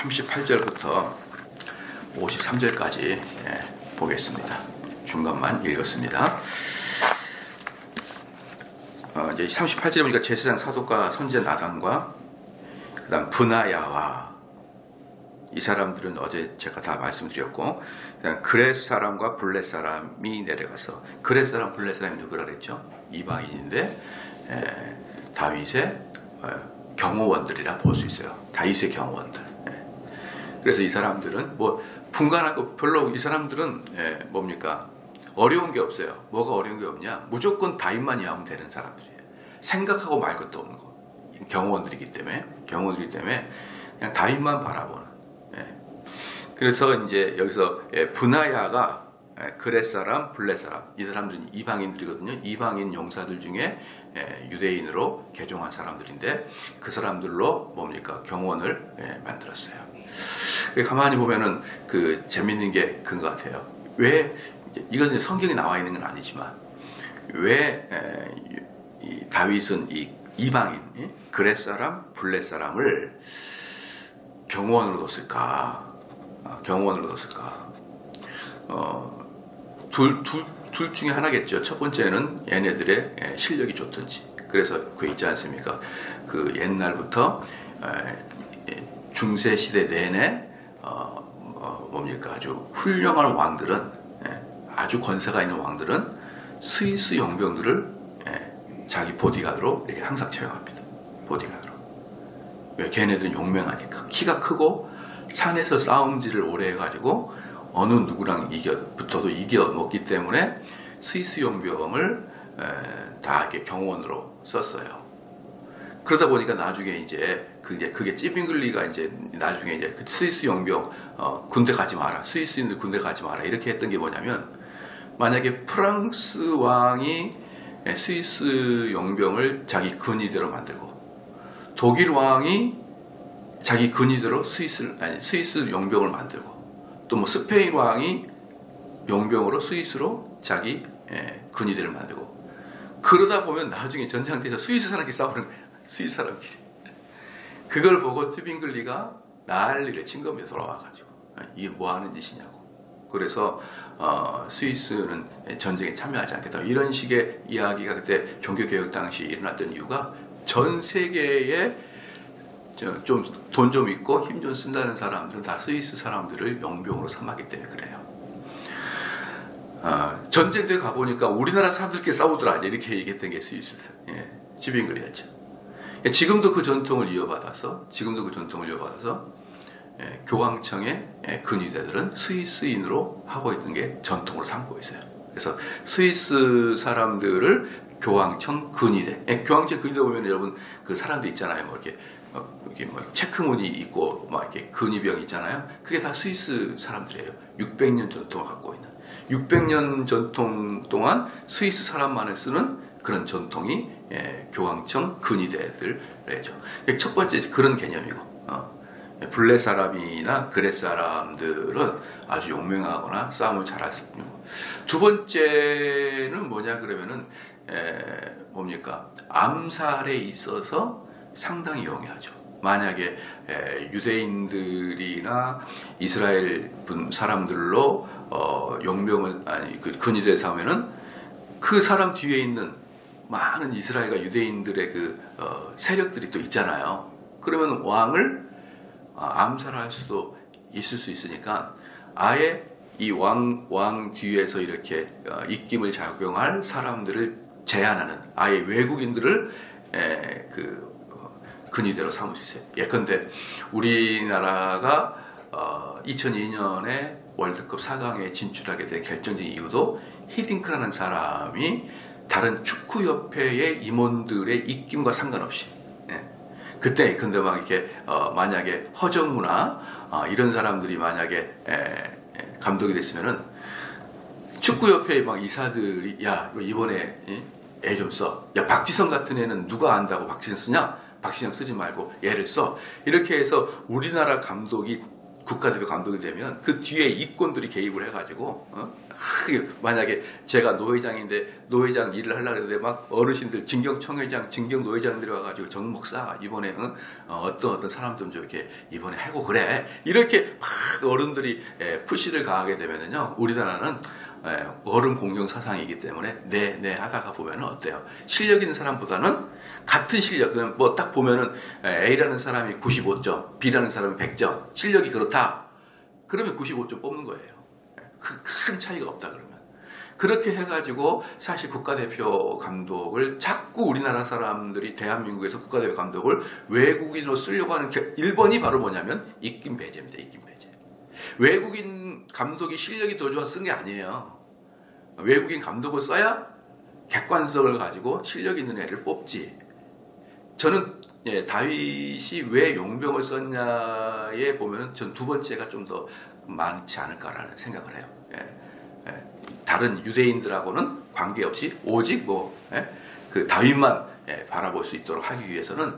38절부터 53절까지 보겠습니다. 중간만 읽었습니다. 이제 38절에 보니까 제사장 사독과 선지자 나단과 그 다음 브나야와 이 사람들은 어제 제가 다 말씀드렸고, 그다음 그렛 사람과 블렛 사람이 내려가서, 그렛 사람 블렛 사람이 누구라 그랬죠? 이방인인데 다윗의 경호원들이라 볼 수 있어요. 다윗의 경호원들. 그래서 이 사람들은 뭐 분간하고 별로, 이 사람들은 뭡니까? 어려운 게 없어요. 뭐가 어려운 게 없냐? 무조건 다윗만 이해하면 되는 사람들이에요. 생각하고 말 것도 없는 거. 경호원들이기 때문에 그냥 다윗만 바라보는. 그래서 이제 여기서 브나야가 그렛 사람, 블렛 사람, 이 사람들은 이방인들이거든요. 이방인 용사들 중에 유대인으로 개종한 사람들인데, 그 사람들로 뭡니까? 경호원을 만들었어요. 가만히 보면은 그 재밌는 게 그런 것 같아요. 왜, 이것은 성경에 나와 있는 건 아니지만, 왜 이 다윗은 이 이방인, 그렛 사람, 블렛 사람을 경호원으로 뒀을까? 경호원으로 뒀을까? 둘 중에 하나겠죠. 첫 번째는 얘네들의 실력이 좋든지. 그래서 그 있지 않습니까? 그 옛날부터 중세 시대 내내 뭡니까? 아주 훌륭한 왕들은, 아주 권세가 있는 왕들은 스위스 용병들을 자기 보디가드로 이렇게 항상 채용합니다. 보디가드로. 왜? 걔네들은 용맹하니까. 키가 크고 산에서 싸움질을 오래 해가지고 어느 누구랑 붙어도 이겨먹기 때문에 스위스 용병을 다 이렇게 경호원으로 썼어요. 그러다 보니까 나중에 이제 그게 찌빙글리가 이제 나중에 이제 그 스위스 용병 군대 가지 마라, 스위스인들 군대 가지 마라 이렇게 했던 게 뭐냐면, 만약에 프랑스 왕이 스위스 용병을 자기 근위대로 만들고, 독일 왕이 자기 근위대로 스위스 용병을 만들고, 또 뭐 스페인 왕이 용병으로 스위스로 자기 근위대를 만들고, 그러다 보면 나중에 전장터에서 스위스 사람끼리 싸우는 거예요. 스위스 사람끼리. 그걸 보고 튜빙글리가 난리를 친 겁니다. 돌아와가지고. 이게 뭐 하는 짓이냐고. 그래서 스위스는 전쟁에 참여하지 않겠다. 이런 식의 이야기가 그때 종교개혁 당시 일어났던 이유가, 전 세계에 좀 돈 좀 있고 힘 좀 쓴다는 사람들은 다 스위스 사람들을 용병으로 삼았기 때문에 그래요. 전쟁터에 가보니까 우리나라 사람들끼리 싸우더라 이렇게 얘기했던 게 스위스 튜빙글리였죠. 지금도 그 전통을 이어받아서 교황청의 근위대들은 스위스인으로 하고 있는 게 전통으로 삼고 있어요. 그래서 스위스 사람들을 교황청 근위대, 교황청 근위대 보면 여러분 그 사람들 있잖아요. 뭐 이렇게 뭐 체크무늬 있고 막 이렇게 근위병 있잖아요. 그게 다 스위스 사람들이에요. 600년 전통을 갖고 있는. 600년 전통 동안 스위스 사람만을 쓰는 그런 전통이 교황청 근위대들이죠. 첫 번째 그런 개념이고, 블렛 사람이나 그렛 사람들은 아주 용맹하거나 싸움을 잘하거든요. 두 번째는 뭐냐 그러면은 뭡니까? 암살에 있어서 상당히 용이하죠. 만약에 유대인들이나 이스라엘 분 사람들로 용병을 그 근위대에서 하면은 그 사람 뒤에 있는 많은 이스라엘과 유대인들의 그 세력들이 또 있잖아요. 그러면 왕을 암살할 수도 있을 수 있으니까, 아예 이 왕 뒤에서 이렇게 입김을 작용할 사람들을 제한하는, 아예 외국인들을 그 근위대로 삼을 수 있어요. 예컨대 우리나라가 2002년에 월드컵 4강에 진출하게 된 결정적인 이유도 히딩크라는 사람이 다른 축구협회의 임원들의 입김과 상관없이, 그때 근데 막 이렇게 만약에 허정무나 이런 사람들이 만약에 감독이 됐으면은 축구협회의 막 이사들이, 야 이번에 애 좀 써, 야 박지성 같은 애는 누가 안다고 박지성 쓰냐, 박지성 쓰지 말고 얘를 써, 이렇게 해서 우리나라 감독이 국가대표 감독이 되면 그 뒤에 이권들이 개입을 해가지고 만약에 제가 노회장인데 노회장 일을 하려고 했는데 막 어르신들 진경청회장, 진경노회장들이 와가지고 정 목사 이번에 어떤 사람들 좀 이렇게 이번에 하고 그래 이렇게 막 어른들이 푸시를 가하게 되면은요 우리나라는 어른 공경 사상이기 때문에 네 하다가 보면은 어때요? 실력 있는 사람보다는 같은 실력, 뭐 딱 보면은 A라는 사람이 95점, B라는 사람이 100점, 실력이 그렇다. 그러면 95점 뽑는 거예요. 큰 차이가 없다 그러면. 그렇게 해가지고 사실 국가대표 감독을 자꾸 우리나라 사람들이 대한민국에서 국가대표 감독을 외국인으로 쓰려고 하는 1번이 바로 뭐냐면 입김 배제입니다. 입김 배제. 외국인 감독이 실력이 더 좋아서 쓴 게 아니에요. 외국인 감독을 써야 객관성을 가지고 실력 있는 애를 뽑지. 저는 다윗이 왜 용병을 썼냐에 보면은 전 두 번째가 좀 더 많지 않을까라는 생각을 해요. 다른 유대인들하고는 관계없이 오직 그 다윗만 바라볼 수 있도록 하기 위해서는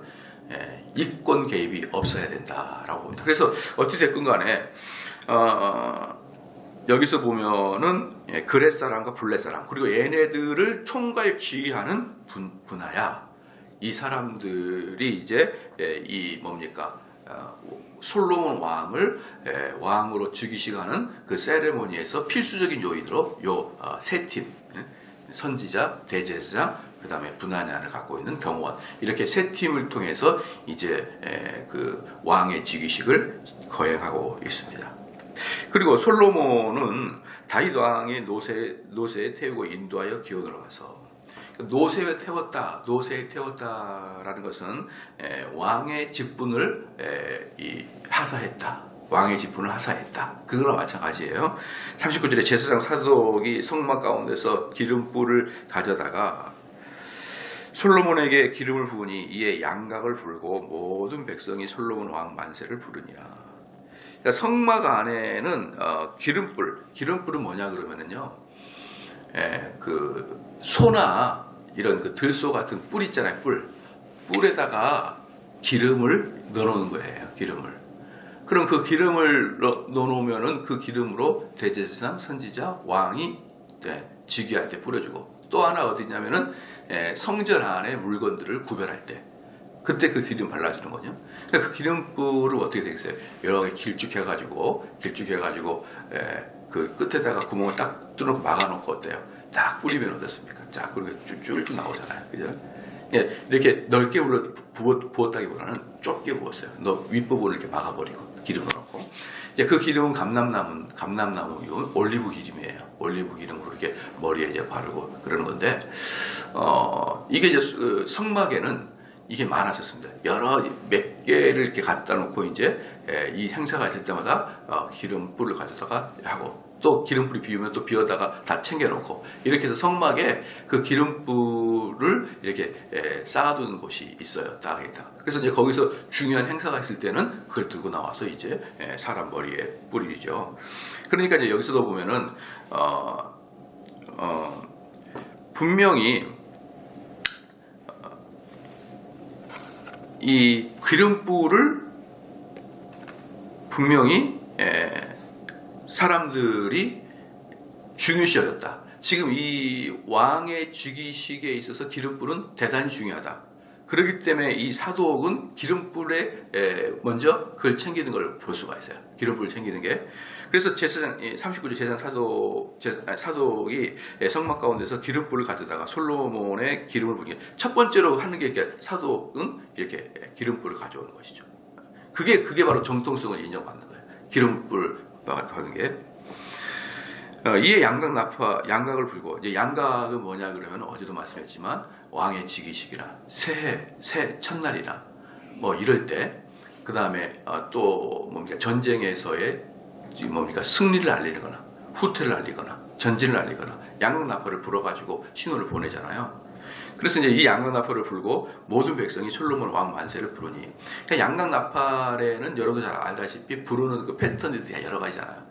이권 개입이 없어야 된다라고 봅니다. 그래서 어찌 됐건 간에 여기서 보면은 그렛 사람과 블렛 사람 그리고 얘네들을 총괄 지휘하는 분하야 이 사람들이 이제 이 뭡니까 솔로몬 왕을 왕으로 즉위식하는 그 세레모니에서 필수적인 요인으로 요 세 팀 선지자, 대제사장, 그 다음에 분하냐를 갖고 있는 경호원 이렇게 세 팀을 통해서 이제 그 왕의 즉위식을 거행하고 있습니다. 그리고 솔로몬은 다윗 왕의 노새에 태우고 인도하여 기원으로 가서 노새에 태웠다라는 것은 왕의 직분을 하사했다. 왕의 직분을 하사했다. 그거랑 마찬가지예요. 39절에 제사장 사독이 성막 가운데서 기름불을 가져다가 솔로몬에게 기름을 부으니 이에 양각을 불고 모든 백성이 솔로몬 왕 만세를 부르니라. 그러니까 성막 안에는 기름불은 뭐냐 그러면은요, 그 소나 이런 그 들소 같은 뿔 있잖아요, 뿔에다가 기름을 넣어놓는 거예요, 기름을. 그럼 그 기름을 넣어놓으면은 그 기름으로 대제사장, 선지자, 왕이 즉위할 때 뿌려주고 또 하나 어디냐면은 성전 안에 물건들을 구별할 때 그때 그 기름 발라주는 거죠. 그러니까 그 기름불을 어떻게 되겠어요? 여러 개 길쭉해가지고 그 끝에다가 구멍을 딱 뚫어놓고 막아놓고 어때요? 딱 뿌리면 어떻습니까? 쫙 그렇게 쭉쭉 나오잖아요, 그죠? 이렇게 넓게 부었다기보다는 좁게 부었어요. 너 윗부분을 이렇게 막아버리고 기름 넣어놓고 이제 그 기름은 감람나무 올리브 기름이에요. 올리브 기름으로 이렇게 머리에 이제 바르고 그러는 건데 이게 이제 성막에는 이게 많았었습니다. 몇 개를 이렇게 갖다 놓고 이제 이 행사가 있을 때마다 기름불을 가져다가 하고 또 기름불이 비우면 또 비워다가 다 챙겨놓고 이렇게 해서 성막에 그 기름불을 이렇게 쌓아두는 곳이 있어요. 땅에다가. 그래서 이제 거기서 중요한 행사가 있을 때는 그걸 들고 나와서 이제 사람 머리에 뿌리죠. 그러니까 이제 여기서도 보면은 분명히 이 기름불을 분명히 사람들이 중요시 여겼다. 지금 이 왕의 즉위식에 있어서 기름불은 대단히 중요하다. 그렇기 때문에 이 사독은 기름불에 먼저 그걸 챙기는 걸 볼 수가 있어요. 기름불을 챙기는 게. 그래서 제사장 39절 제사장 사독이 성막 가운데서 기름불을 가져다가 솔로몬의 기름을 부게 첫 번째로 하는 게 이렇게 사독은 이렇게 기름불을 가져오는 것이죠. 그게 바로 정통성을 인정받는 거예요. 기름불 하는 게. 이에 양각을 불고 이제 양각은 뭐냐 그러면 어제도 말씀했지만 왕의 즉위식이나 새해 첫날이나 뭐 이럴 때 그 다음에 또 뭡니까 전쟁에서의 뭡니까 승리를 알리거나 후퇴를 알리거나 전진을 알리거나 양각나팔을 불어가지고 신호를 보내잖아요. 그래서 이제 이 양각나팔을 불고 모든 백성이 솔로몬 왕 만세를 부르니 그러니까 양각나팔에는 여러분도 잘 알다시피 부르는 그 패턴들이 여러 가지잖아요.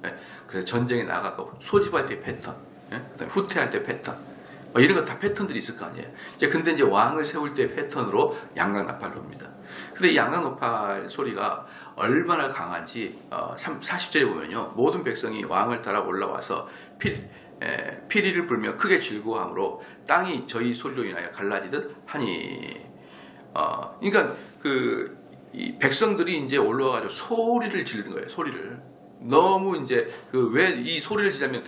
그래서 전쟁에 나가고 소집할 때 패턴, 그다음에 후퇴할 때 패턴, 이런 거 다 패턴들이 있을 거 아니에요. 근데 이제 왕을 세울 때 패턴으로 양각나팔을 봅니다. 근데 이 양강노팔 소리가 얼마나 강한지 40절에 보면요. 모든 백성이 왕을 따라 올라와서 피리를 불며 크게 즐거워함으로 땅이 저희 소리로 인하여 갈라지듯 하니. 그러니까 이 백성들이 이제 올라와가지고 소리를 지르는 거예요. 소리를. 너무 이제 왜 이 소리를 지르면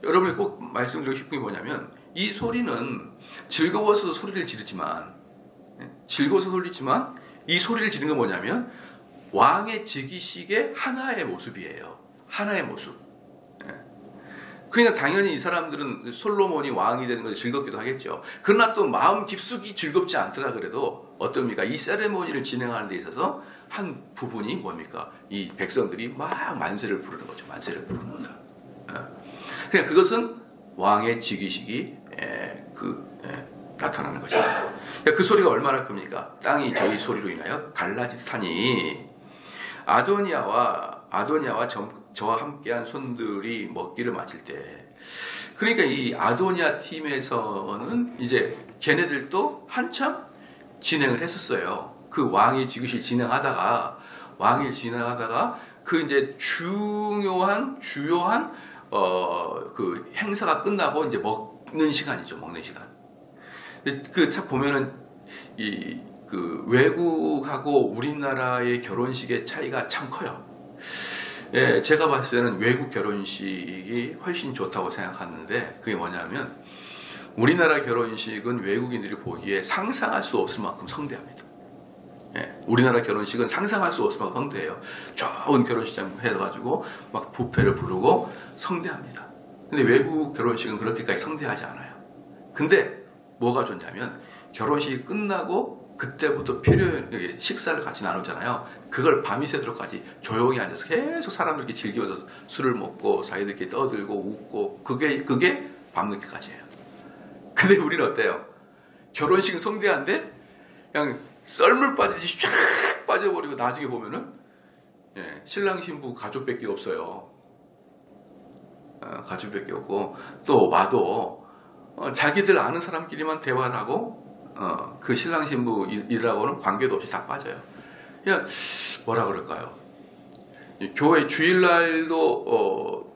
여러분이 꼭 말씀드리고 싶은 게 뭐냐면 이 소리는 즐거워서 소리를 지르지만 이 소리를 지르는 건 뭐냐면 왕의 즉위식의 하나의 모습이에요. 하나의 모습. 그러니까 당연히 이 사람들은 솔로몬이 왕이 되는 것이 즐겁기도 하겠죠. 그러나 또 마음 깊숙이 즐겁지 않더라 그래도 어떻습니까? 이 세레모니를 진행하는 데 있어서 한 부분이 뭡니까? 이 백성들이 막 만세를 부르는 거죠. 만세를 부르는 거다. 그러니까 그것은 왕의 즉위식이 나타나는 것이죠. 그러니까 그 소리가 얼마나 큽니까? 땅이 저희 소리로 인하여 갈라지타니. 아도니아와 저와 함께한 손들이 먹기를 마칠 때, 그러니까 이 아도니아 팀에서는 이제 걔네들도 한참 진행을 했었어요. 그 왕의 즉위식 진행하다가 그 이제 주요한 그 행사가 끝나고 이제 먹는 시간이죠. 먹는 시간. 참 보면은 그 외국하고 우리나라의 결혼식의 차이가 참 커요. 예, 제가 봤을 때는 외국 결혼식이 훨씬 좋다고 생각하는데, 그게 뭐냐면 우리나라 결혼식은 외국인들이 보기에 상상할 수 없을 만큼 성대합니다. 예, 우리나라 결혼식은 상상할 수 없을 만큼 성대해요. 좋은 결혼식장 해가지고 막 뷔페를 부르고 성대합니다. 근데 외국 결혼식은 그렇게까지 성대하지 않아요. 근데 뭐가 좋냐면 결혼식이 끝나고 그때부터 식사를 같이 나누잖아요. 그걸 밤이 새도록까지 조용히 앉아서 계속 사람들끼리 즐기면서 술을 먹고 사이들끼리 떠들고 웃고, 그게 밤늦게까지예요. 근데 우리는 어때요? 결혼식은 성대한데 그냥 썰물 빠지듯이 쫙 빠져버리고 나중에 보면은 신랑 신부 가족밖에 없어요. 가족밖에 없고, 또 와도 자기들 아는 사람끼리만 대화를 하고 그 신랑 신부이라고는 관계도 없이 다 빠져요. 그냥 뭐라 그럴까요? 교회 주일날도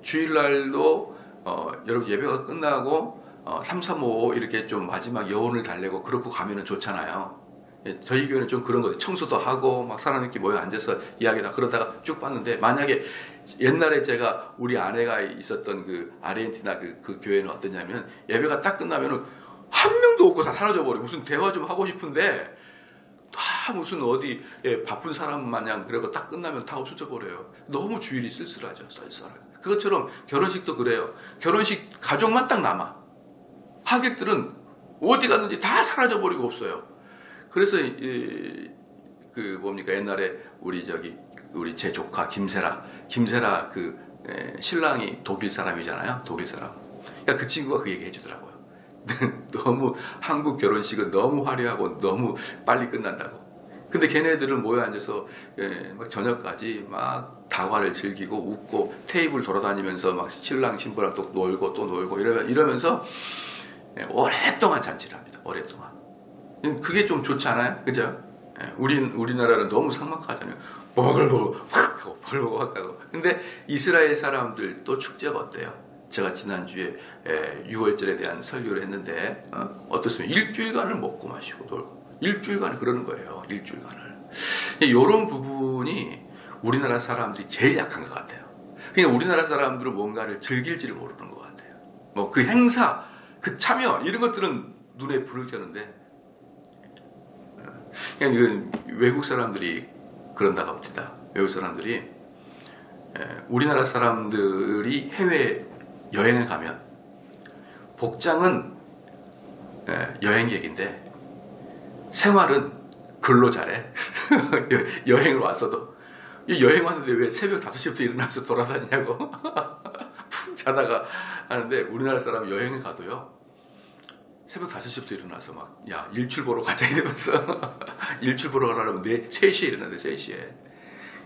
여러분 예배가 끝나고 335 이렇게 좀 마지막 여운을 달래고 그러고 가면은 좋잖아요. 저희 교회는 좀 그런 거예요. 청소도 하고 막 사람들끼리 모여 앉아서 이야기다 그러다가 쭉 봤는데, 만약에 옛날에 제가 우리 아내가 있었던 그 아르헨티나 그 교회는 어떠냐면 예배가 딱 끝나면은 한 명도 없고 다 사라져 버려. 무슨 대화 좀 하고 싶은데 다 무슨 어디 바쁜 사람 마냥 그러고 딱 끝나면 다 없어져 버려요. 너무 주일이 쓸쓸하죠. 썰썰해. 그것처럼 결혼식도 그래요. 결혼식 가족만 딱 남아. 하객들은 어디 갔는지 다 사라져 버리고 없어요. 그래서 옛날에 우리 제 조카 김세라 그 신랑이 독일 사람이잖아요. 독일 사람. 그러니까 그 친구가 그 얘기 해주더라고요. 너무 한국 결혼식은 너무 화려하고 너무 빨리 끝난다고. 근데 걔네들은 모여 앉아서 막 저녁까지 막 다과를 즐기고 웃고 테이블 돌아다니면서 막 신랑 신부랑 또 놀고 이러면서 오랫동안 잔치를 합니다. 오랫동안. 그게 좀 좋지 않아요? 그죠? 우리나라는 너무 삭막하잖아요. 버글버글 확 하고. 근데 이스라엘 사람들도 축제가 어때요? 제가 지난주에 6월절에 대한 설교를 했는데 어떻습니까? 일주일간을 먹고 마시고 놀고 일주일간을 그러는 거예요. 일주일간을. 이런 부분이 우리나라 사람들이 제일 약한 것 같아요. 그러니까 우리나라 사람들은 뭔가를 즐길지를 모르는 것 같아요. 뭐 그 행사, 그 참여 이런 것들은 눈에 불을 켜는데, 그냥 이런 외국 사람들이 그런다고 합니다. 외국 사람들이 우리나라 사람들이 해외 여행을 가면 복장은 여행객인데 생활은 근로자래. 여행을 와서도 여행 왔는데 왜 새벽 5시부터 일어나서 돌아다니냐고 푹 자다가 하는데, 우리나라 사람 여행을 가도요 새벽 5시부터 일어나서 막 야 일출 보러 가자 이러면서 일출 보러 가려면 3시에 일어나대. 3시에.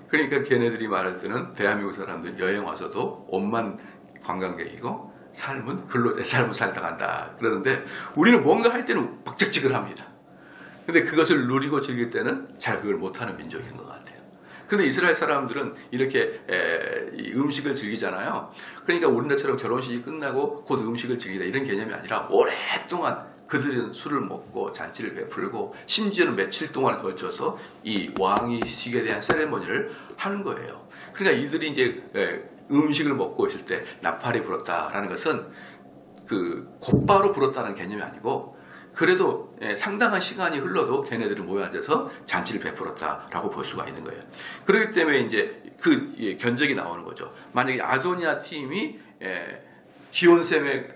그러니까 걔네들이 말할 때는 대한민국 사람들 여행 와서도 옷만 관광객이고 삶은 근로자의 삶을 살다 간다 그러는데, 우리는 뭔가 할 때는 박적지근합니다. 근데 그것을 누리고 즐길 때는 잘 그걸 못하는 민족인 것 같아요. 그런데 이스라엘 사람들은 이렇게 이 음식을 즐기잖아요. 그러니까 우리나라처럼 결혼식이 끝나고 곧 음식을 즐기다 이런 개념이 아니라 오랫동안 그들은 술을 먹고 잔치를 베풀고 심지어는 며칠 동안 걸쳐서 이 왕이식에 대한 세레머니를 하는 거예요. 그러니까 이들이 이제 음식을 먹고 있을 때 나팔이 불었다라는 것은 그 곧바로 불었다는 개념이 아니고 그래도 상당한 시간이 흘러도 걔네들이 모여 앉아서 잔치를 베풀었다라고 볼 수가 있는 거예요. 그렇기 때문에 이제 그 견적이 나오는 거죠. 만약에 아도니아 팀이 기온샘에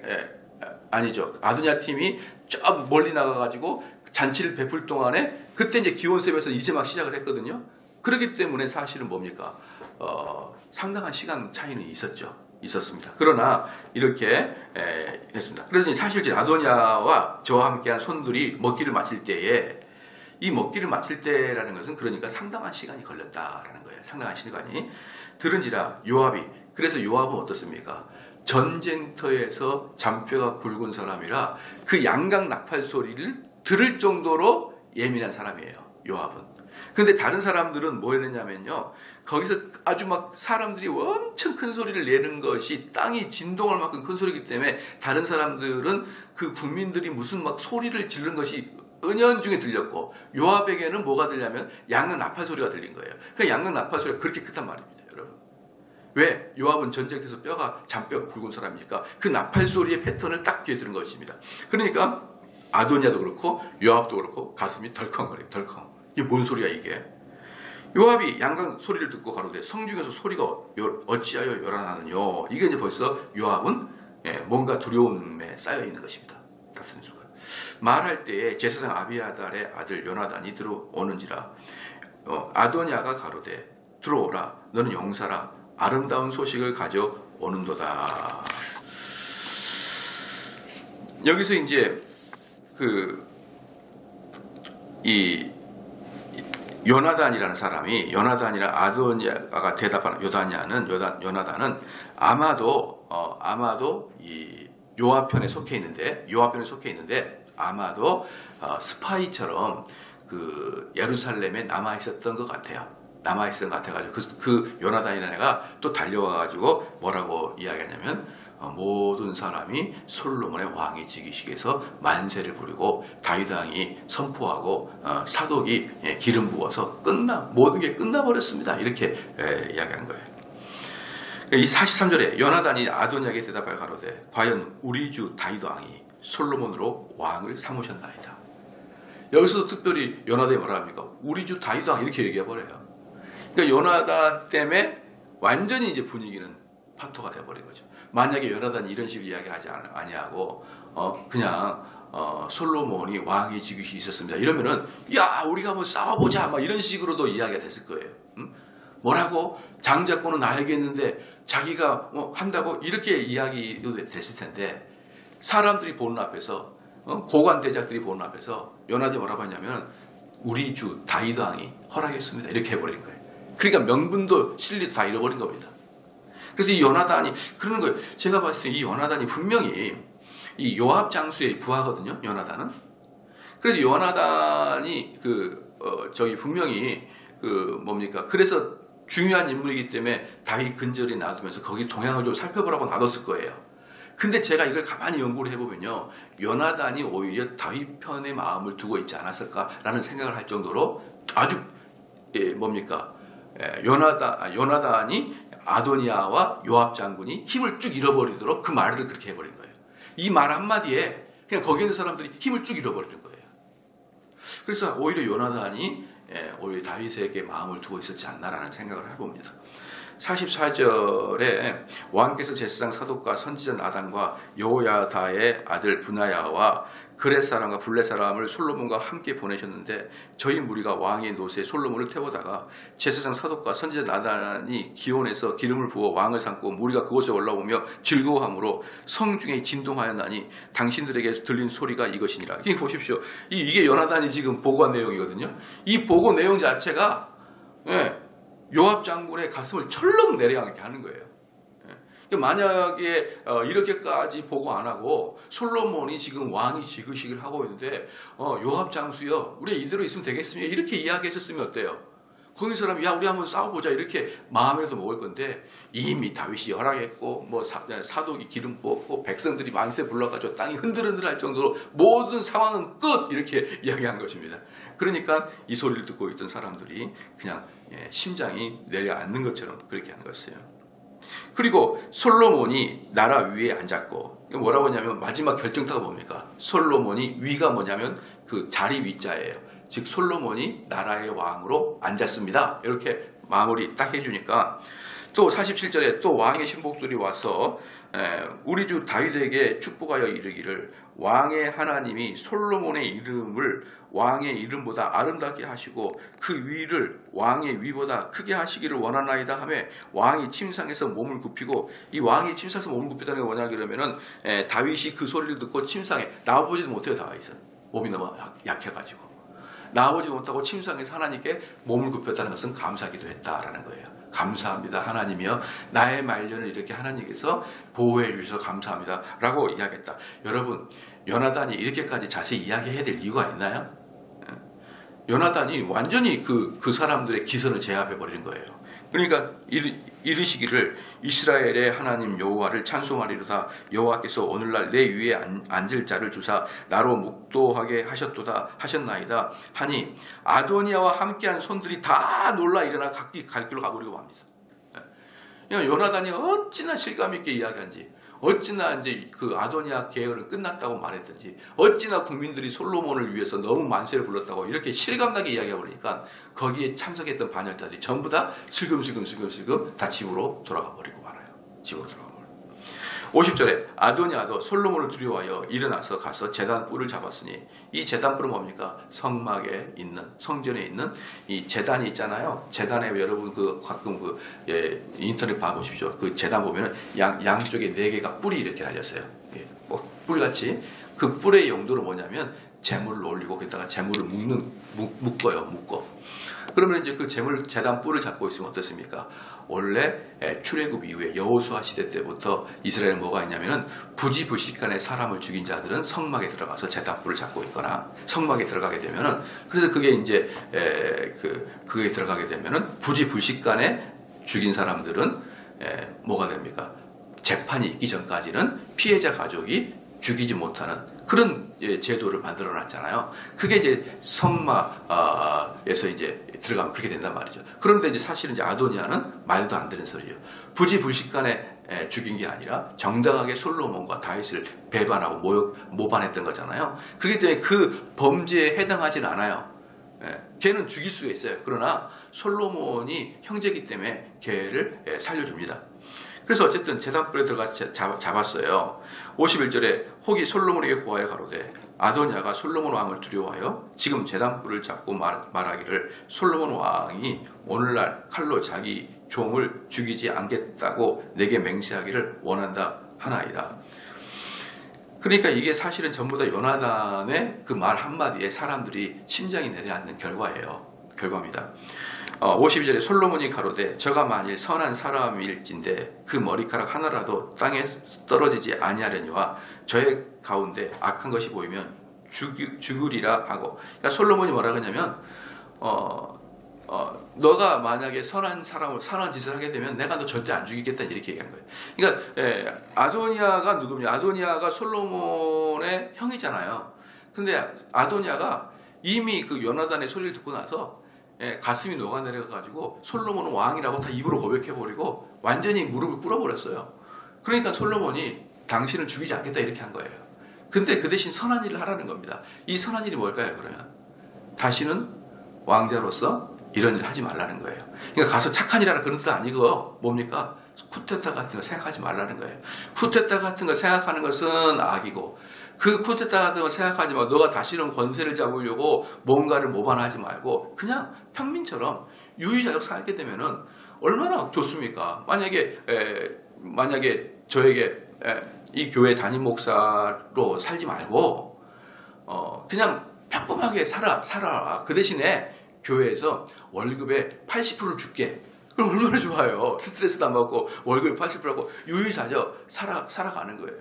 아니죠. 아도니아 팀이 저 멀리 나가가지고 잔치를 베풀 동안에 그때 이제 기온샘에서 이제 막 시작을 했거든요. 그렇기 때문에 사실은 뭡니까? 상당한 시간 차이는 있었습니다. 그러나 이렇게 했습니다. 그러니 사실 이제 아도니아와 저와 함께한 손들이 먹기를 마칠 때에 이 먹기를 마칠 때라는 것은 그러니까 상당한 시간이 걸렸다라는 거예요. 상당한 시간이 들은지라 요압이 그래서 요압은 어떻습니까? 전쟁터에서 잔뼈가 굵은 사람이라 그 양각 나팔 소리를 들을 정도로 예민한 사람이에요. 요압은. 근데 다른 사람들은 뭐 했느냐면요. 거기서 아주 막 사람들이 엄청 큰 소리를 내는 것이 땅이 진동할 만큼 큰 소리이기 때문에 다른 사람들은 그 국민들이 무슨 막 소리를 지르는 것이 은연중에 들렸고 요압에게는 뭐가 들냐면 양각 나팔 소리가 들린 거예요. 그러니까 양각 나팔 소리가 그렇게 크단 말입니다. 여러분. 왜? 요압은 전쟁터에서 잔뼈가 굵은 사람이니까 그 나팔 소리의 패턴을 딱 뒤에 들은 것입니다. 그러니까 아도니아도 그렇고 요압도 그렇고 가슴이 덜컹거려요. 덜컹. 이게 뭔 소리야 이게? 요압이 양각 소리를 듣고 가로되 성중에서 소리가 어찌하여 요란하느뇨. 이게 이제 벌써 요압은 뭔가 두려움에 쌓여 있는 것입니다. 같은 순간 말할 때에 제사장 아비아달의 아들 요나단이 들어오는지라 아도니아가 가로되 들어오라 너는 용사라 아름다운 소식을 가져오는도다. 여기서 이제 이 요나단이라는 사람이 요나단이랑 아도니아가 대답하는 요나단은 아마도 이 요압 편에 속해 있는데 아마도 스파이처럼 그 예루살렘에 남아 있었던 것 같아요. 남아있었던 것 같아가지고 그 요나단이라는 애가 또 달려와가지고 뭐라고 이야기하냐면 모든 사람이 솔로몬의 왕위 즉위식에서 만세를 부리고 다윗 왕이 선포하고 사독이 기름 부어서 모든 게 끝나버렸습니다. 이렇게 이야기한 거예요. 이 43절에 요나단이 아도니아에게 대답하여 가로되 과연 우리 주 다윗 왕이 솔로몬으로 왕을 삼으셨나이다. 여기서도 특별히 요나단이 뭐라 합니까? 우리 주 다윗 왕 이렇게 얘기해버려요. 그러니까 요나단 때문에 완전히 이제 분위기는 파토가 돼버린 거죠. 만약에 요나단이 이런 식으로 이야기하지 아니하고 그냥 솔로몬이 왕이 즉위시 있었습니다. 이러면은 야 우리가 뭐 싸워보자 막 이런 식으로도 이야기가 됐을 거예요. 뭐라고 장자권은 나에게 있는데 자기가 뭐 한다고 이렇게 이야기도 됐을 텐데 사람들이 보는 앞에서 고관 대작들이 보는 앞에서 요나단이 뭐라고 하냐면 우리 주 다윗 왕이 허락했습니다. 이렇게 해버린 거예요. 그러니까 명분도 실리도 다 잃어버린 겁니다. 그래서 이 요나단이 그러는 거예요. 제가 봤을 때 이 요나단이 분명히 이 요압 장수의 부하거든요. 요나단은. 그래서 요나단이 분명히 그래서 중요한 인물이기 때문에 다윗 근절에 놔두면서 거기 동향을 좀 살펴보라고 놔뒀을 거예요. 근데 제가 이걸 가만히 연구를 해보면요. 요나단이 오히려 다윗 편의 마음을 두고 있지 않았을까라는 생각을 할 정도로 아주 요나단이 아도니아와 요압 장군이 힘을 쭉 잃어버리도록 그 말을 그렇게 해버린 거예요. 이 말 한마디에 그냥 거기 있는 사람들이 힘을 쭉 잃어버리는 거예요. 그래서 오히려 요나단이 오히려 다윗에게 마음을 두고 있었지 않나라는 생각을 해봅니다. 44절에 왕께서 제사장 사독과 선지자 나단과 여호야다의 아들 브나야와 그렛 사람과 블렛 사람을 솔로몬과 함께 보내셨는데 저희 무리가 왕의 노새 솔로몬을 태우다가 제사장 사독과 선지자 나단이 기온에서 기름을 부어 왕을 삼고 무리가 그곳에 올라오며 즐거워함으로 성중에 진동하였나니 당신들에게 들린 소리가 이것이니라. 이게 보십시오. 이게 요나단이 지금 보고한 내용이거든요. 이 보고 내용 자체가 요압 장군의 가슴을 철렁 내려앉게 하는 거예요. 만약에 이렇게까지 보고 안 하고 솔로몬이 지금 왕이 지그식을 하고 있는데 요압 장수여, 우리 이대로 있으면 되겠습니까? 이렇게 이야기했었으면 어때요? 거기 사람이 야 우리 한번 싸워보자 이렇게 마음에도 먹을 건데 이미 다윗이 허락했고 뭐 사독이 기름 부었고 백성들이 만세 불러가지고 땅이 흔들흔들할 정도로 모든 상황은 끝 이렇게 이야기한 것입니다. 그러니까 이 소리를 듣고 있던 사람들이 그냥 심장이 내려앉는 것처럼 그렇게 한 것이에요. 그리고 솔로몬이 나라 위에 앉았고, 뭐라고 하냐면 마지막 결정타가 뭡니까? 솔로몬이 위가 뭐냐면 그 자리 위자예요. 즉 솔로몬이 나라의 왕으로 앉았습니다. 이렇게 마무리 딱 해주니까 또 47절에 또 왕의 신복들이 와서 우리 주 다윗에게 축복하여 이르기를 왕의 하나님이 솔로몬의 이름을 왕의 이름보다 아름답게 하시고 그 위를 왕의 위보다 크게 하시기를 원하나이다 하며 왕이 침상에서 몸을 굽히고, 이 왕이 침상에서 몸을 굽히다는 게 뭐냐 그러면은 다윗이 그 소리를 듣고 침상에 나와보지도 못해요. 다윗은 몸이 너무 약해가지고 나오지 못하고 침상에서 하나님께 몸을 굽혔다는 것은 감사하기도 했다라는 거예요. 감사합니다 하나님이여, 나의 말년을 이렇게 하나님께서 보호해 주셔서 감사합니다 라고 이야기했다. 여러분, 요나단이 이렇게까지 자세히 이야기해야 될 이유가 있나요? 요나단이 완전히 그 사람들의 기선을 제압해 버리는 거예요. 그러니까 이르시기를 이스라엘의 하나님 여호와를 찬송하리로다. 여호와께서 오늘날 내 위에 앉을 자를 주사 나로 묵도하게 하셨도다 하셨나이다 하니 아도니아와 함께한 손들이 다 놀라 일어나 각기 갈 길로 가버리고 맙니다. 요나단이 어찌나 실감 있게 이야기한지, 어찌나 이제 그 아도니아 계열은 끝났다고 말했든지, 어찌나 국민들이 솔로몬을 위해서 너무 만세를 불렀다고 이렇게 실감나게 이야기해버리니까 거기에 참석했던 반역자들이 전부 다 슬금슬금 다 집으로 돌아가 버리고 말아요. 집으로 돌아가 버려요. 50절에 아도니아도 솔로몬을 두려워하여 일어나서 가서 제단 뿔을 잡았으니, 이 제단 뿔은 뭡니까? 성막에 있는, 성전에 있는 이 제단이 있잖아요. 제단에 여러분 가끔 인터넷 봐보십시오. 그 제단 보면은 양쪽에 4개가 뿔이 이렇게 달렸어요. 뭐 뿔같이. 그 뿔의 용도는 뭐냐면 재물을 올리고 거기다가 재물을 묶어요. 그러면 이제 그 제단 뿔을 잡고 있으면 어떻습니까? 원래 출애굽 이후에 여호수아 시대 때부터 이스라엘은 뭐가 있냐면은 부지불식간에 사람을 죽인 자들은 성막에 들어가서 제단 뿔을 잡고 있거나, 성막에 들어가게 되면은, 그래서 그게 이제 그게 들어가게 되면은 부지불식간에 죽인 사람들은 뭐가 됩니까? 재판이 있기 전까지는 피해자 가족이 죽이지 못하는 그런 제도를 만들어 놨잖아요. 그게 이제 성막에서 이제 들어가면 그렇게 된단 말이죠. 그런데 이제 사실은 이제 아도니아는 말도 안 되는 소리예요. 부지불식간에 죽인 게 아니라 정당하게 솔로몬과 다윗을 배반하고 모반했던 거잖아요. 그렇기 때문에 그 범죄에 해당하진 않아요. 걔는 죽일 수가 있어요. 그러나 솔로몬이 형제이기 때문에 걔를 살려줍니다. 그래서 어쨌든 제단불에 들어가서 잡았어요. 51절에 혹이 솔로몬에게 고하여 가로되 아도니아가 솔로몬 왕을 두려워하여 지금 제단불을 잡고 말하기를 솔로몬 왕이 오늘날 칼로 자기 종을 죽이지 않겠다고 내게 맹세하기를 원한다 하나이다. 그러니까 이게 사실은 전부 다 요나단의 그 말 한마디에 사람들이 심장이 내려앉는 결과입니다. 52절에 솔로몬이 가로되 저가 만일 선한 사람일진데 그 머리카락 하나라도 땅에 떨어지지 아니하려니와 저의 가운데 악한 것이 보이면 죽으리라 하고, 그러니까 솔로몬이 뭐라고 하냐면 너가 만약에 선한 짓을 하게 되면 내가 너 절대 안 죽이겠다 이렇게 얘기한 거예요. 그러니까 아도니아가 누구냐? 아도니아가 솔로몬의 형이잖아요. 근데 아도니아가 이미 그 요나단의 소리를 듣고 나서 가슴이 녹아내려가지고 솔로몬은 왕이라고 다 입으로 고백해버리고 완전히 무릎을 꿇어버렸어요. 그러니까 솔로몬이 당신을 죽이지 않겠다 이렇게 한 거예요. 근데 그 대신 선한 일을 하라는 겁니다. 이 선한 일이 뭘까요? 그러면 다시는 왕자로서 이런 일 하지 말라는 거예요. 그러니까 가서 착한 일 하라 그런 뜻 아니고 뭡니까? 쿠데타 같은 거 생각하지 말라는 거예요. 쿠데타 같은 거 생각하는 것은 악이고, 그 쿠데타 같은 거 생각하지 마. 너가 다시는 권세를 잡으려고 뭔가를 모반하지 말고 그냥 평민처럼 유유자적 살게 되면은 얼마나 좋습니까? 만약에 저에게 이 교회 담임 목사로 살지 말고 그냥 평범하게 살아. 그 대신에 교회에서 월급의 80%를 줄게. 그럼 얼마나 좋아요. 스트레스도 안 받고 월급 80%하고 유유자적 살아가는 거예요.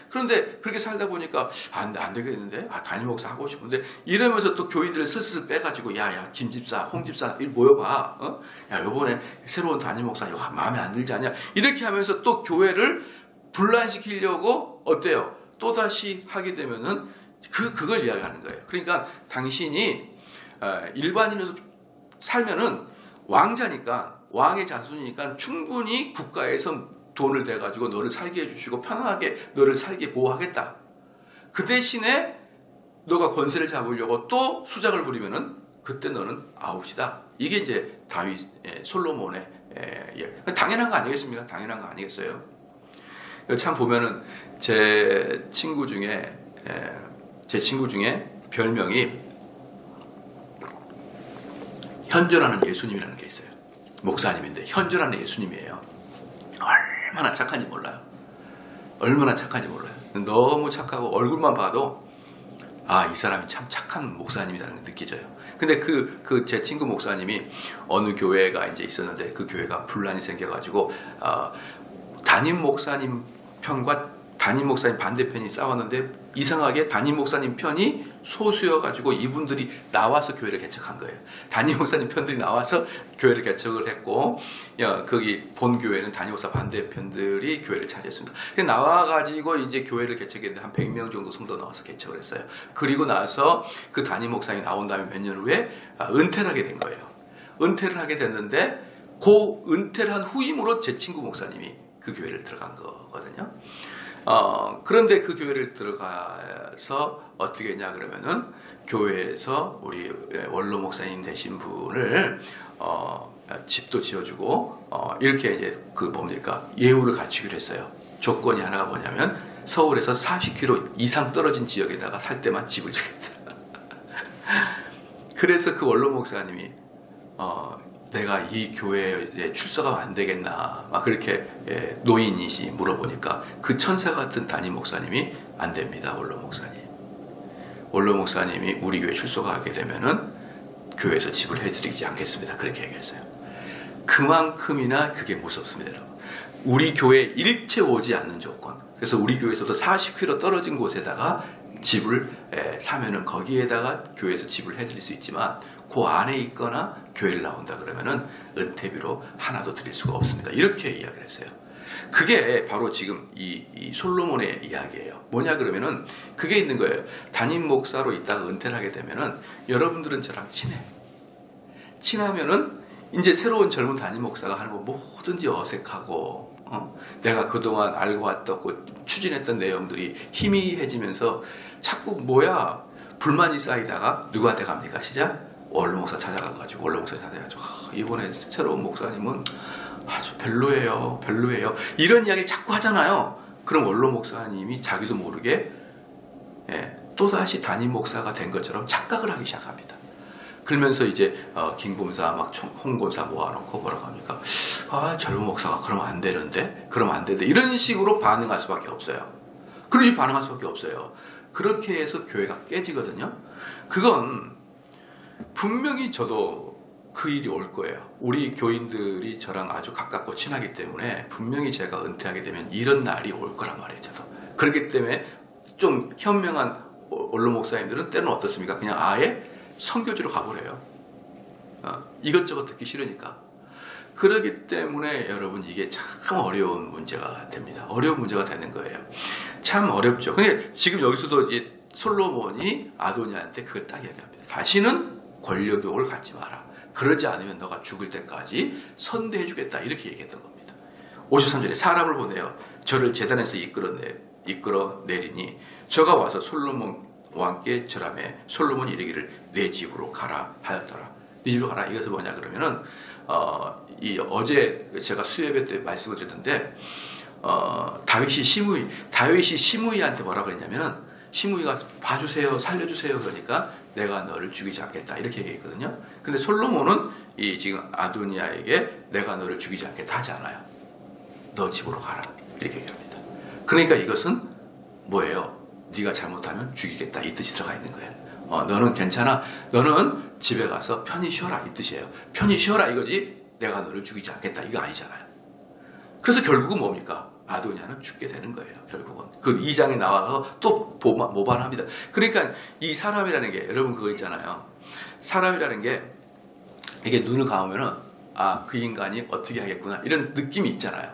그런데 그렇게 살다 보니까 안 되겠는데? 담임 목사 하고 싶은데 이러면서 또 교인들을 슬슬 빼가지고 야 김집사 홍집사 일 모여봐. 야 요번에 새로운 담임 목사 이거 마음에 안 들지 않냐? 이렇게 하면서 또 교회를 분란시키려고 어때요? 또다시 하게 되면은 그걸 이야기하는 거예요. 그러니까 당신이 일반인으로 살면은 왕자니까 왕의 자손이니까 충분히 국가에서 돈을 대가지고 너를 살게 해주시고 편안하게 너를 살게 보호하겠다. 그 대신에 너가 권세를 잡으려고 또 수작을 부리면은 그때 너는 아웃이다. 이게 이제 다윗 솔로몬의 당연한 거 아니겠습니까? 당연한 거 아니겠어요? 참 보면은 제 친구 중에 별명이 현존하는 예수님이라는 게 있어요. 목사님인데 현존하는 예수님이에요. 얼마나 착한지 몰라요. 얼마나 착한지 몰라요. 너무 착하고 얼굴만 봐도 이 사람이 참 착한 목사님이라는 게 느껴져요. 근데 제 친구 목사님이 어느 교회가 이제 있었는데 그 교회가 분란이 생겨가지고 담임 목사님 편과 담임 목사님 반대편이 싸웠는데 이상하게 담임 목사님 편이 소수여가지고 이분들이 나와서 교회를 개척한 거예요. 담임 목사님 편들이 나와서 교회를 개척을 했고 거기 본 교회는 담임 목사 반대편들이 교회를 차지했습니다. 나와가지고 이제 교회를 개척했는데 한 100명 정도 성도 나와서 개척을 했어요. 그리고 나서 그 담임 목사님이 나온 다음에 몇 년 후에 은퇴를 하게 된 거예요. 은퇴를 하게 됐는데 그 은퇴를 한 후임으로 제 친구 목사님이 그 교회를 들어간 거거든요. 그런데 그 교회를 들어가서 어떻게 했냐 그러면은 교회에서 우리 원로 목사님 되신 분을 집도 지어주고 이렇게 이제 예우를 갖추기로 했어요. 조건이 하나가 뭐냐면 서울에서 40km 이상 떨어진 지역에다가 살 때만 집을 주겠다. 그래서 그 원로 목사님이 내가 이 교회에 출석하면 안 되겠나 막 그렇게 노인이시 물어보니까 그 천사 같은 담임 목사님이 안 됩니다. 원로 목사님이 우리 교회 출석하게 되면은 교회에서 집을 해드리지 않겠습니다. 그렇게 얘기했어요. 그만큼이나 그게 무섭습니다. 여러분. 우리 교회에 일체 오지 않는 조건. 그래서 우리 교회에서도 40km 떨어진 곳에다가 집을 사면은 거기에다가 교회에서 집을 해드릴 수 있지만 그 안에 있거나 교회를 나온다 그러면은 은퇴비로 하나도 드릴 수가 없습니다. 이렇게 이야기를 했어요. 그게 바로 지금 이 솔로몬의 이야기예요. 뭐냐 그러면은 그게 있는 거예요. 담임 목사로 있다가 은퇴를 하게 되면은 여러분들은 저랑 친하면은 이제 새로운 젊은 담임 목사가 하는 거 뭐든지 어색하고 내가 그동안 알고 왔던 추진했던 내용들이 희미해지면서 자꾸 불만이 쌓이다가 누구한테 갑니까? 시작? 원로 목사 찾아가가지고 이번에 새로운 목사님은 아주 별로예요. 이런 이야기를 자꾸 하잖아요. 그럼 원로 목사님이 자기도 모르게 또다시 담임 목사가 된 것처럼 착각을 하기 시작합니다. 그러면서 이제 김검사 홍검사 모아놓고 뭐라고 합니까? 젊은 목사가 그러면 안 되는데 이런 식으로 반응할 수밖에 없어요. 그러니 반응할 수밖에 없어요. 그렇게 해서 교회가 깨지거든요. 그건 분명히 저도 그 일이 올 거예요. 우리 교인들이 저랑 아주 가깝고 친하기 때문에 분명히 제가 은퇴하게 되면 이런 날이 올 거란 말이에요. 저도. 그렇기 때문에 좀 현명한 원로 목사님들은 때는 어떻습니까? 그냥 아예 선교지로 가버려요. 이것저것 듣기 싫으니까. 그렇기 때문에 여러분 이게 참 어려운 문제가 됩니다. 어려운 문제가 되는 거예요. 참 어렵죠. 근데 지금 여기서도 이제 솔로몬이 아도니아한테 그걸 딱 얘기합니다. 다시는 권력욕을 갖지 마라. 그러지 않으면 너가 죽을 때까지 선대해 주겠다. 이렇게 얘기했던 겁니다. 53절에 사람을 보내어 저를 제단에서 이끌어 내리니 저가 와서 솔로몬 왕께 절하매 솔로몬이 이르기를 내 집으로 가라 하였더라. 네 집으로 가라. 이것은 뭐냐 그러면은 어제 제가 수요예배 때 말씀을 드렸는데 다윗이 시므이한테 뭐라 그랬냐면은 시므이가 봐주세요, 살려주세요 그러니까 내가 너를 죽이지 않겠다 이렇게 얘기했거든요. 근데 솔로몬은 지금 아도니아에게 내가 너를 죽이지 않겠다 하지 않아요. 너 집으로 가라 이렇게 얘기합니다. 그러니까 이것은 뭐예요? 네가 잘못하면 죽이겠다 이 뜻이 들어가 있는 거예요. 너는 괜찮아. 너는 집에 가서 편히 쉬어라 이 뜻이에요. 편히 쉬어라 이거지. 내가 너를 죽이지 않겠다 이거 아니잖아요. 그래서 결국은 뭡니까? 아도니아는 죽게 되는 거예요. 결국은 그 2장에 나와서 또 모반합니다. 그러니까 이 사람이라는 게 여러분 그거 있잖아요. 사람이라는 게 이게 눈을 감으면은 아, 그 인간이 어떻게 하겠구나 이런 느낌이 있잖아요.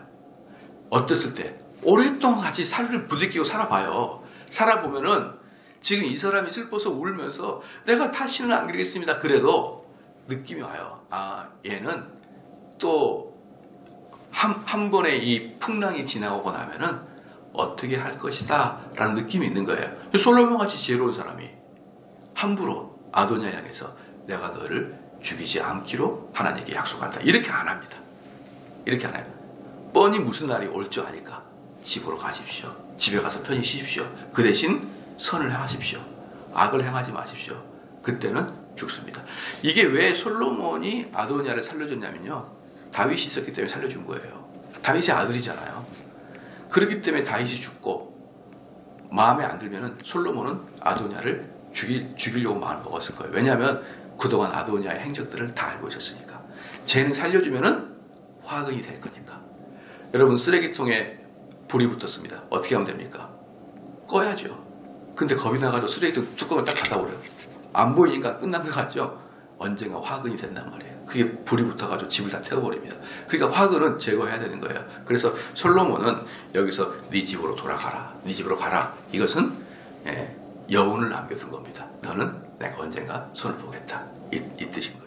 어땠을 때 오랫동안 같이 살을 부딪히고 살아봐요. 살아보면은 지금 이 사람이 슬퍼서 울면서 내가 다시는 안 그러겠습니다. 그래도 느낌이 와요. 아, 얘는 또 한 번의 이 풍랑이 지나고 나면은 어떻게 할 것이다 라는 느낌이 있는 거예요. 솔로몬 같이 지혜로운 사람이 함부로 아도니아 향해서 내가 너를 죽이지 않기로 하나님께 약속한다 이렇게 안 합니다. 이렇게 안 해요. 뻔히 무슨 날이 올 줄 아니까 집으로 가십시오. 집에 가서 편히 쉬십시오. 그 대신 선을 행하십시오. 악을 행하지 마십시오. 그때는 죽습니다. 이게 왜 솔로몬이 아도니아를 살려줬냐면요. 다윗이 있었기 때문에 살려준 거예요. 다윗의 아들이잖아요. 그렇기 때문에 다윗이 죽고 마음에 안 들면은 솔로몬은 아도니아를 죽이려고 마음을 먹었을 거예요. 왜냐하면 그동안 아도니아의 행적들을 다 알고 있었으니까. 쟤는 살려주면은 화근이 될 거니까. 여러분 쓰레기통에 불이 붙었습니다. 어떻게 하면 됩니까? 꺼야죠. 근데 겁이 나가지고 쓰레기통 뚜껑을 딱 닫아버려요. 안 보이니까 끝난 것 같죠? 언젠가 화근이 된단 말이에요. 그게 불이 붙어가지고 집을 다 태워버립니다. 그러니까 화근은 제거해야 되는 거예요. 그래서 솔로몬은 여기서 네 집으로 돌아가라. 네 집으로 가라. 이것은 여운을 남겨둔 겁니다. 너는 내가 언젠가 손을 보겠다. 이 뜻인 거예요.